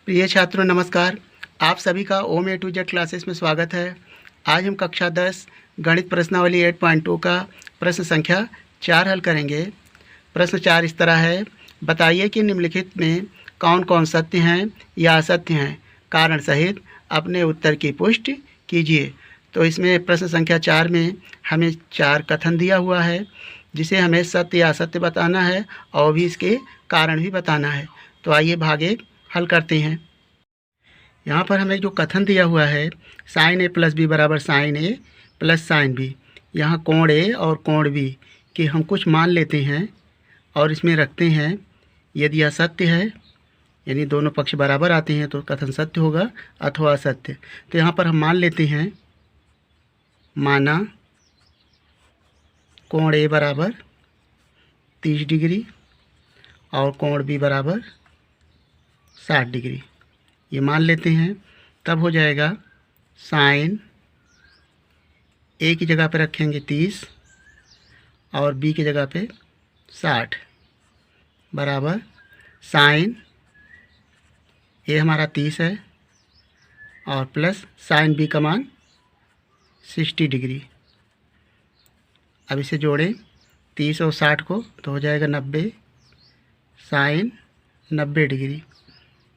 प्रिय छात्रों नमस्कार। आप सभी का ओम ए टू जेड क्लासेस में स्वागत है। आज हम कक्षा 10 गणित प्रश्नावली 8.2 का प्रश्न संख्या 4 हल करेंगे। प्रश्न 4 इस तरह है, बताइए कि निम्नलिखित में कौन कौन सत्य हैं या असत्य हैं, कारण सहित अपने उत्तर की पुष्टि कीजिए। तो इसमें प्रश्न संख्या 4 में हमें 4 कथन दिया हुआ है जिसे हमें सत्य या असत्य बताना है और भी इसके कारण भी बताना है। तो आइए भाग 1 हल करते हैं। यहाँ पर हमें जो कथन दिया हुआ है साइन ए प्लस बी बराबर साइन ए प्लस साइन बी, यहाँ कोण ए और कोण बी के हम कुछ मान लेते हैं और इसमें रखते हैं। यदि यह सत्य है यानी दोनों पक्ष बराबर आते हैं तो कथन सत्य होगा अथवा असत्य। तो यहाँ पर हम मान लेते हैं, माना कोण ए बराबर 30 डिग्री और कोण बी बराबर 60 डिग्री, ये मान लेते हैं। तब हो जाएगा साइन ए की जगह पे रखेंगे 30 और बी की जगह पे 60 बराबर साइन ए हमारा 30 है और प्लस साइन बी का मान 60 डिग्री। अब इसे जोड़ें 30 और 60 को तो हो जाएगा 90 साइन 90 डिग्री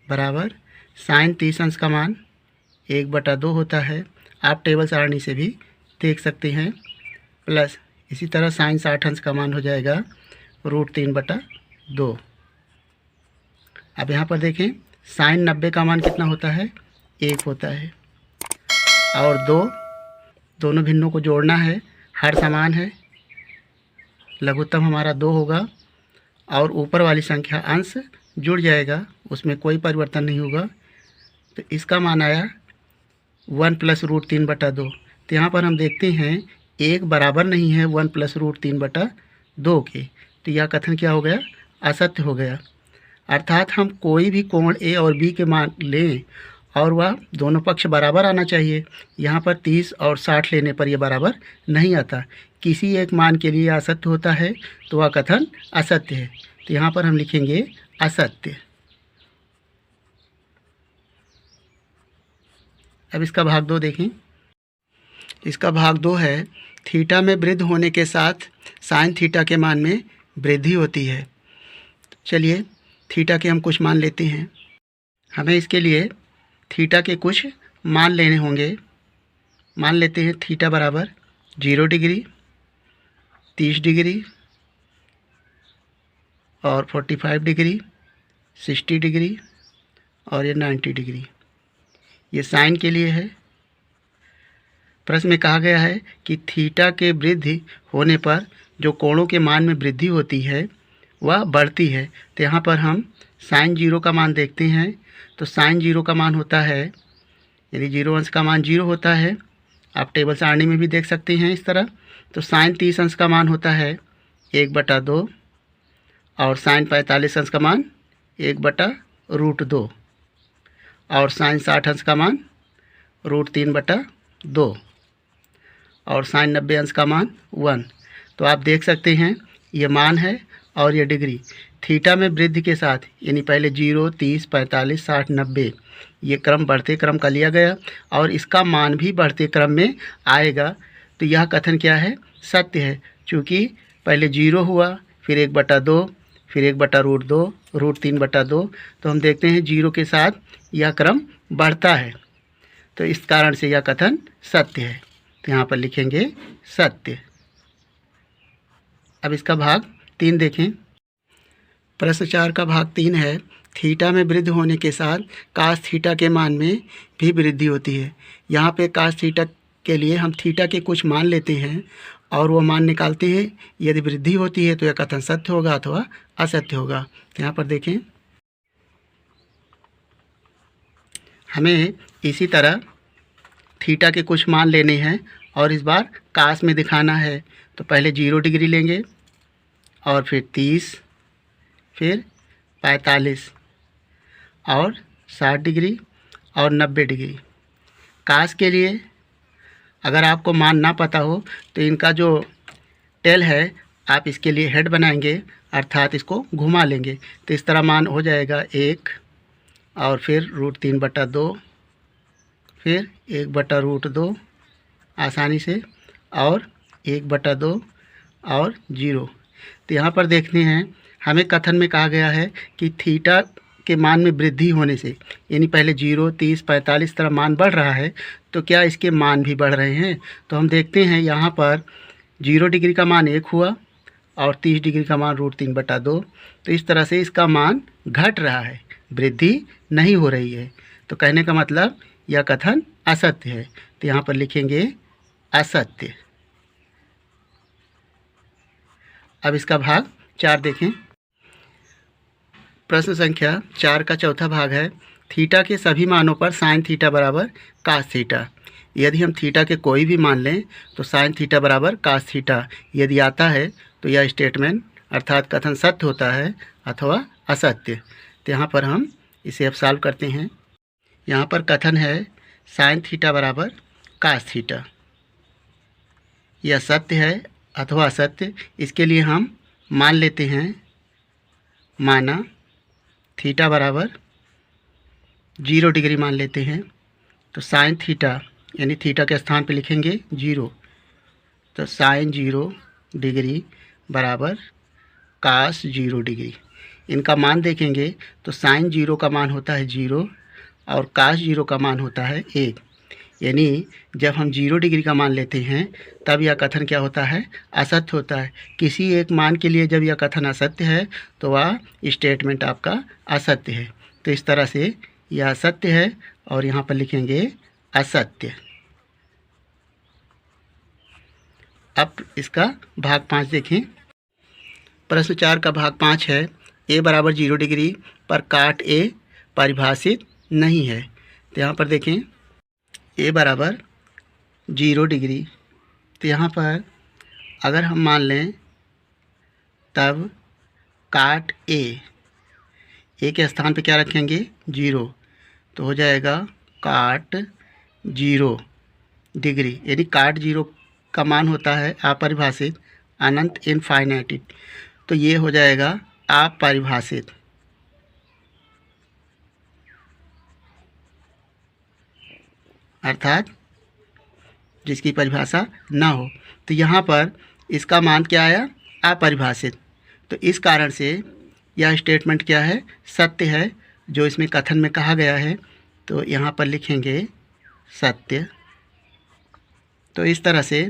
बराबर साइन 30 अंश का मान 1/2 होता है। आप टेबल सारणी से भी देख सकते हैं। प्लस इसी तरह साइन 60 अंश का मान हो जाएगा √3/2। अब यहाँ पर देखें साइन 90 का मान कितना होता है, 1 होता है और दोनों भिन्नों को जोड़ना है। हर समान है, लघुत्तम हमारा 2 होगा और ऊपर वाली संख्या अंश जुड़ जाएगा, उसमें कोई परिवर्तन नहीं होगा। तो इसका मान आया 1 + √3/2। तो यहाँ पर हम देखते हैं 1 बराबर नहीं है 1 + √3/2 के, तो यह कथन क्या हो गया, असत्य हो गया। अर्थात हम कोई भी कोण ए और बी के मान लें और वह दोनों पक्ष बराबर आना चाहिए। यहाँ पर 30 और 60 लेने पर यह बराबर नहीं आता। किसी एक मान के लिए असत्य होता है तो वह कथन असत्य है। तो यहाँ पर हम लिखेंगे असत्य। अब इसका भाग 2 देखें। इसका भाग 2 है, थीटा में वृद्धि होने के साथ साइन थीटा के मान में वृद्धि होती है। चलिए थीटा के हम कुछ मान लेते हैं। हमें इसके लिए थीटा के कुछ मान लेने होंगे। मान लेते हैं थीटा बराबर 0 डिग्री, 30 डिग्री और 45 डिग्री, 60 डिग्री और ये 90 डिग्री। ये साइन के लिए है। प्रश्न में कहा गया है कि थीटा के वृद्धि होने पर जो कोणों के मान में वृद्धि होती है वह बढ़ती है। तो यहाँ पर हम साइन 0 का मान देखते हैं। तो साइन 0 का मान होता है, यदि 0 अंश का मान 0 होता है, आप टेबल सारणी में भी देख सकते हैं इस तरह। तो साइन 30 अंश का मान होता है 1/2 और साइन 45 अंश का मान 1/√2 और साइन 60 अंश का मान √3/2 और साइन 90 अंश का मान 1। तो आप देख सकते हैं ये मान है और ये डिग्री। थीटा में वृद्धि के साथ यानी पहले 0, 30, 45, 60, 90 ये क्रम बढ़ते क्रम का लिया गया और इसका मान भी बढ़ते क्रम में आएगा। तो यह कथन क्या है, सत्य है। चूँकि पहले 0 हुआ, फिर 1/2, फिर 1/√2, √3/2, तो हम देखते हैं 0 के साथ यह क्रम बढ़ता है। तो इस कारण से यह कथन सत्य है। तो यहाँ पर लिखेंगे सत्य। अब इसका भाग 3 देखें। प्रश्न 4 का भाग 3 है, थीटा में वृद्धि होने के साथ कास थीटा के मान में भी वृद्धि होती है। यहाँ पे कास थीटा के लिए हम थीटा के कुछ मान लेते हैं और वो मान निकालते हैं। यदि वृद्धि होती है तो यह कथन सत्य होगा अथवा असत्य होगा। तो यहाँ पर देखें, हमें इसी तरह थीटा के कुछ मान लेने हैं और इस बार कास में दिखाना है। तो पहले 0 डिग्री लेंगे और फिर 30, फिर 45 और 60 डिग्री और 90 डिग्री। कास के लिए अगर आपको मान ना पता हो तो इनका जो टेल है आप इसके लिए हेड बनाएंगे, अर्थात इसको घुमा लेंगे। तो इस तरह मान हो जाएगा 1, और फिर √3/2, फिर 1/√2 आसानी से, और 1/2 और 0। तो यहाँ पर देखते हैं हमें कथन में कहा गया है कि थीटा के मान में वृद्धि होने से, यानी पहले 0, 30, 45 तरह मान बढ़ रहा है, तो क्या इसके मान भी बढ़ रहे हैं। तो हम देखते हैं यहाँ पर 0 डिग्री का मान 1 हुआ और 30 डिग्री का मान √3/2। तो इस तरह से इसका मान घट रहा है, वृद्धि नहीं हो रही है। तो कहने का मतलब यह कथन असत्य है। तो यहाँ पर लिखेंगे असत्य। अब इसका भाग 4 देखें। प्रश्न संख्या 4 का चौथा भाग है, थीटा के सभी मानों पर साइन थीटा बराबर कास थीटा। यदि हम थीटा के कोई भी मान लें तो साइन थीटा बराबर कास थीटा यदि आता है तो यह स्टेटमेंट अर्थात कथन सत्य होता है अथवा असत्य। तो यहाँ पर हम इसे अब सॉल्व करते हैं। यहाँ पर कथन है साइन थीटा बराबर कास थीटा। यह सत्य है अथवा असत्य, इसके लिए हम मान लेते हैं। माना थीटा बराबर 0 डिग्री मान लेते हैं, तो साइन थीटा यानी थीटा के स्थान पे लिखेंगे 0। तो साइन 0 डिग्री बराबर कास 0 डिग्री। इनका मान देखेंगे तो साइन 0 का मान होता है 0 और कास 0 का मान होता है 1। यानी जब हम 0 डिग्री का मान लेते हैं तब यह कथन क्या होता है, असत्य होता है। किसी एक मान के लिए जब यह कथन असत्य है तो वह स्टेटमेंट आपका असत्य है। तो इस तरह से यह असत्य है और यहाँ पर लिखेंगे असत्य। अब इसका भाग 5 देखें। प्रश्न 4 का भाग 5 है, a बराबर 0 डिग्री पर काट a परिभाषित नहीं है। तो यहाँ पर देखें a बराबर 0 डिग्री, तो यहाँ पर अगर हम मान लें तब काट a के स्थान पे क्या रखेंगे 0, तो हो जाएगा काट 0 डिग्री। यानी काट 0 का मान होता है अपरिभाषित, अनंत, इनफाइनाइट। तो ये हो जाएगा अपरिभाषित, अर्थात जिसकी परिभाषा ना हो। तो यहाँ पर इसका मान क्या आया, अपरिभाषित। तो इस कारण से यह स्टेटमेंट क्या है, सत्य है, जो इसमें कथन में कहा गया है। तो यहाँ पर लिखेंगे सत्य। तो इस तरह से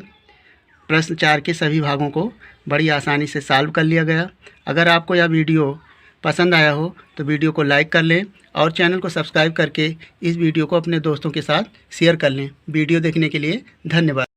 प्रश्न 4 के सभी भागों को बड़ी आसानी से सॉल्व कर लिया गया। अगर आपको यह वीडियो पसंद आया हो तो वीडियो को लाइक कर लें और चैनल को सब्सक्राइब करके इस वीडियो को अपने दोस्तों के साथ शेयर कर लें। वीडियो देखने के लिए धन्यवाद।